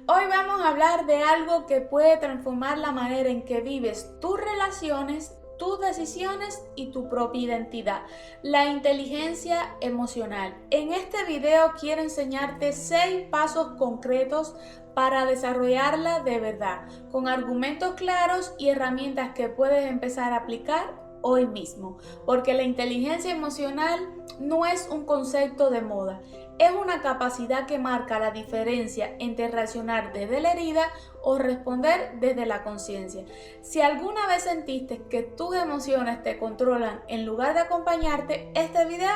Hoy vamos a hablar de algo que puede transformar la manera en que vives tus relaciones, tus decisiones y tu propia identidad, la inteligencia emocional. En este video quiero enseñarte 6 pasos concretos para desarrollarla de verdad, con argumentos claros y herramientas que puedes empezar a aplicar hoy mismo, porque la inteligencia emocional no es un concepto de moda, es una capacidad que marca la diferencia entre reaccionar desde la herida o responder desde la conciencia. Si alguna vez sentiste que tus emociones te controlan en lugar de acompañarte, este video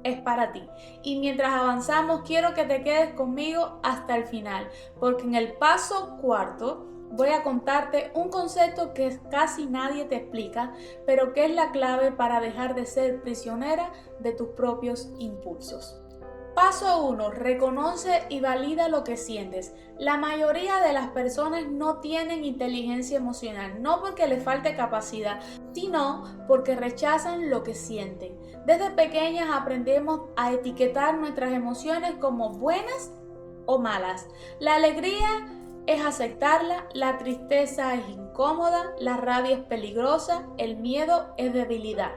es para ti. Y mientras avanzamos, quiero que te quedes conmigo hasta el final, porque en el paso cuarto voy a contarte un concepto que casi nadie te explica, pero que es la clave para dejar de ser prisionera de tus propios impulsos. Paso 1. Reconoce y valida lo que sientes. La mayoría de las personas no tienen inteligencia emocional, no porque les falte capacidad, sino porque rechazan lo que sienten. Desde pequeñas aprendemos a etiquetar nuestras emociones como buenas o malas. La alegría es aceptarla, la tristeza es incómoda, la rabia es peligrosa, el miedo es debilidad.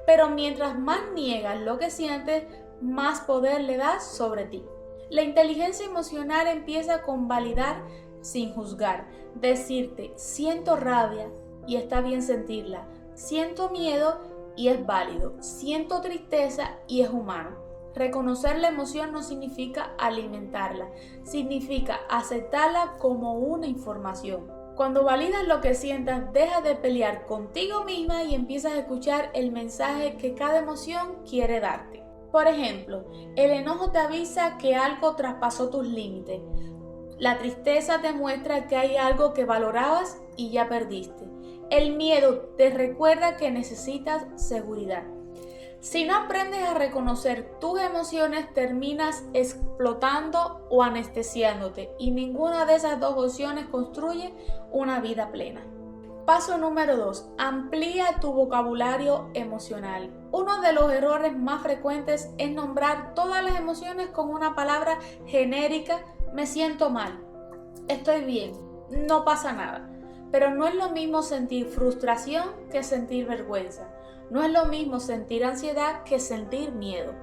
Pero mientras más niegas lo que sientes, más poder le das sobre ti. La inteligencia emocional empieza con validar sin juzgar, decirte siento rabia y está bien sentirla, siento miedo y es válido, siento tristeza y es humano. Reconocer la emoción no significa alimentarla, significa aceptarla como una información. Cuando validas lo que sientas, dejas de pelear contigo misma y empiezas a escuchar el mensaje que cada emoción quiere darte. Por ejemplo, el enojo te avisa que algo traspasó tus límites. La tristeza te muestra que hay algo que valorabas y ya perdiste. El miedo te recuerda que necesitas seguridad. Si no aprendes a reconocer tus emociones, terminas explotando o anestesiándote, y ninguna de esas dos opciones construye una vida plena. Paso número 2. Amplía tu vocabulario emocional. Uno de los errores más frecuentes es nombrar todas las emociones con una palabra genérica: me siento mal, estoy bien, no pasa nada. Pero no es lo mismo sentir frustración que sentir vergüenza. No es lo mismo sentir ansiedad que sentir miedo.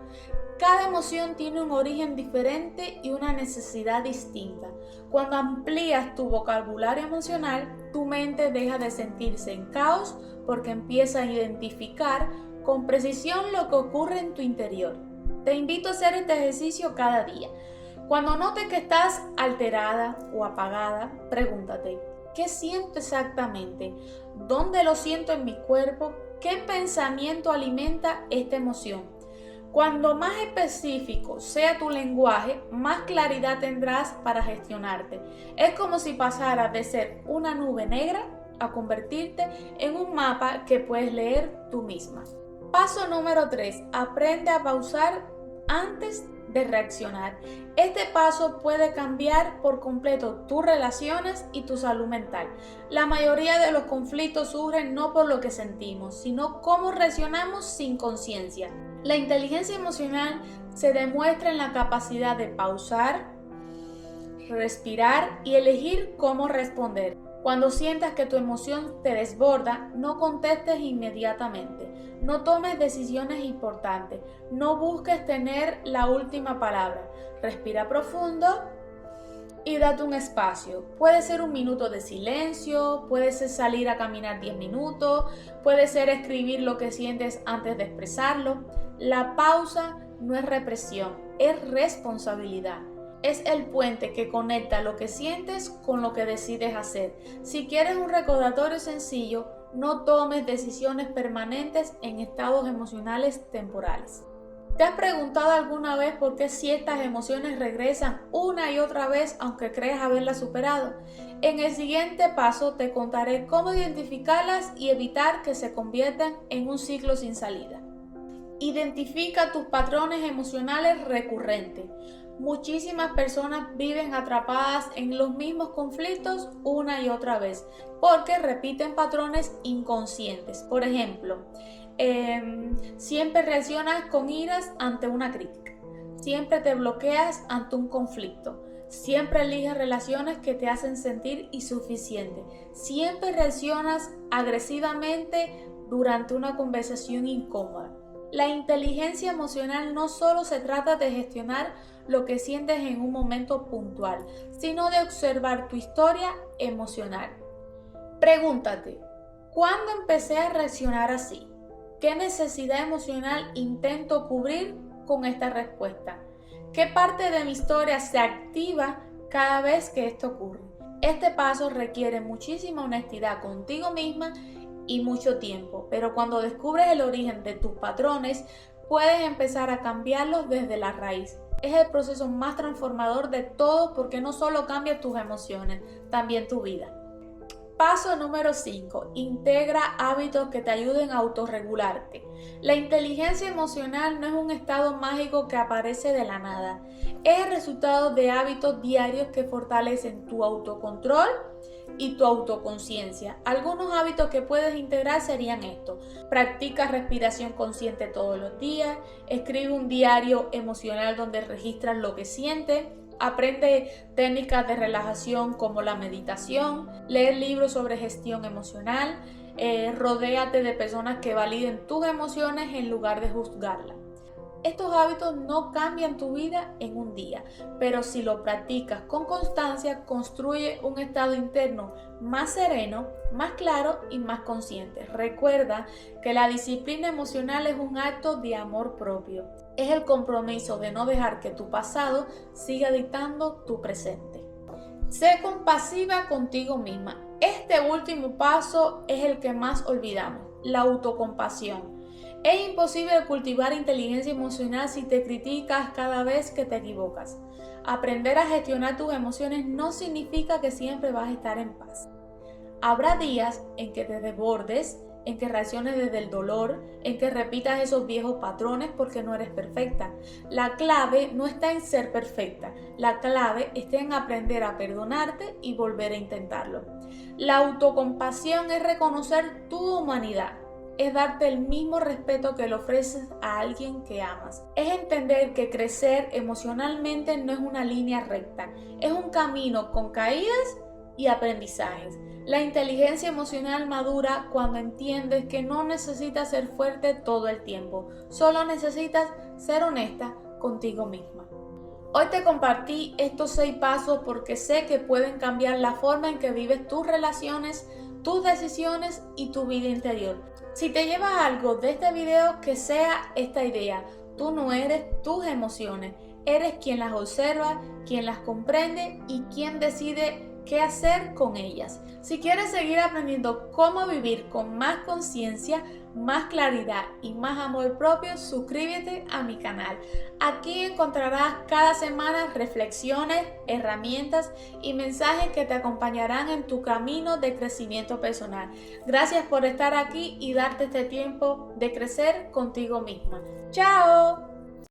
Cada emoción tiene un origen diferente y una necesidad distinta. Cuando amplías tu vocabulario emocional, tu mente deja de sentirse en caos porque empieza a identificar con precisión lo que ocurre en tu interior. Te invito a hacer este ejercicio cada día. Cuando notes que estás alterada o apagada, pregúntate: ¿qué siento exactamente? ¿Dónde lo siento en mi cuerpo? ¿Qué pensamiento alimenta esta emoción? Cuando más específico sea tu lenguaje, más claridad tendrás para gestionarte. Es como si pasaras de ser una nube negra a convertirte en un mapa que puedes leer tú misma. Paso número 3. Aprende a pausar antes de reaccionar. Este paso puede cambiar por completo tus relaciones y tu salud mental. La mayoría de los conflictos surgen no por lo que sentimos, sino cómo reaccionamos sin conciencia. La inteligencia emocional se demuestra en la capacidad de pausar, respirar y elegir cómo responder. Cuando sientas que tu emoción te desborda, no contestes inmediatamente. No tomes decisiones importantes. No busques tener la última palabra. Respira profundo y date un espacio. Puede ser un minuto de silencio, puede ser salir a caminar 10 minutos, puede ser escribir lo que sientes antes de expresarlo. La pausa no es represión, es responsabilidad. Es el puente que conecta lo que sientes con lo que decides hacer. Si quieres un recordatorio sencillo, no tomes decisiones permanentes en estados emocionales temporales. ¿Te has preguntado alguna vez por qué ciertas emociones regresan una y otra vez aunque creas haberlas superado? En el siguiente paso te contaré cómo identificarlas y evitar que se conviertan en un ciclo sin salida. Identifica tus patrones emocionales recurrentes. Muchísimas personas viven atrapadas en los mismos conflictos una y otra vez porque repiten patrones inconscientes. Por ejemplo, siempre reaccionas con iras ante una crítica, siempre te bloqueas ante un conflicto, Siempre eliges relaciones que te hacen sentir insuficiente. Siempre reaccionas agresivamente durante una conversación incómoda. La inteligencia emocional no solo se trata de gestionar lo que sientes en un momento puntual, sino de observar tu historia emocional. Pregúntate, ¿cuándo empecé a reaccionar así? ¿Qué necesidad emocional intento cubrir con esta respuesta? ¿Qué parte de mi historia se activa cada vez que esto ocurre? Este paso requiere muchísima honestidad contigo misma y mucho tiempo, pero cuando descubres el origen de tus patrones, puedes empezar a cambiarlos desde la raíz. Es el proceso más transformador de todo porque no solo cambia tus emociones, también tu vida. Paso número 5. Integra hábitos que te ayuden a autorregularte. La inteligencia emocional no es un estado mágico que aparece de la nada. Es el resultado de hábitos diarios que fortalecen tu autocontrol y tu autoconciencia. Algunos hábitos que puedes integrar serían estos. Practica respiración consciente todos los días. Escribe un diario emocional donde registras lo que sientes. Aprende técnicas de relajación como la meditación, leer libros sobre gestión emocional, rodéate de personas que validen tus emociones en lugar de juzgarlas. Estos hábitos no cambian tu vida en un día, pero si lo practicas con constancia, construye un estado interno más sereno, más claro y más consciente. Recuerda que la disciplina emocional es un acto de amor propio. Es el compromiso de no dejar que tu pasado siga dictando tu presente. Sé compasiva contigo misma. Este último paso es el que más olvidamos, la autocompasión. Es imposible cultivar inteligencia emocional si te criticas cada vez que te equivocas. Aprender a gestionar tus emociones no significa que siempre vas a estar en paz. Habrá días en que te desbordes, en que reacciones desde el dolor, en que repitas esos viejos patrones porque no eres perfecta. La clave no está en ser perfecta, la clave está en aprender a perdonarte y volver a intentarlo. La autocompasión es reconocer tu humanidad. Es darte el mismo respeto que le ofreces a alguien que amas. Es entender que crecer emocionalmente no es una línea recta, es un camino con caídas y aprendizajes. La inteligencia emocional madura cuando entiendes que no necesitas ser fuerte todo el tiempo, solo necesitas ser honesta contigo misma. Hoy te compartí estos 6 pasos porque sé que pueden cambiar la forma en que vives tus relaciones, tus decisiones y tu vida interior. Si te llevas algo de este video, que sea esta idea: tú no eres tus emociones, eres quien las observa, quien las comprende y quien decide qué hacer con ellas. Si quieres seguir aprendiendo cómo vivir con más conciencia, más claridad y más amor propio, suscríbete a mi canal. Aquí encontrarás cada semana reflexiones, herramientas y mensajes que te acompañarán en tu camino de crecimiento personal. Gracias por estar aquí y darte este tiempo de crecer contigo misma. ¡Chao!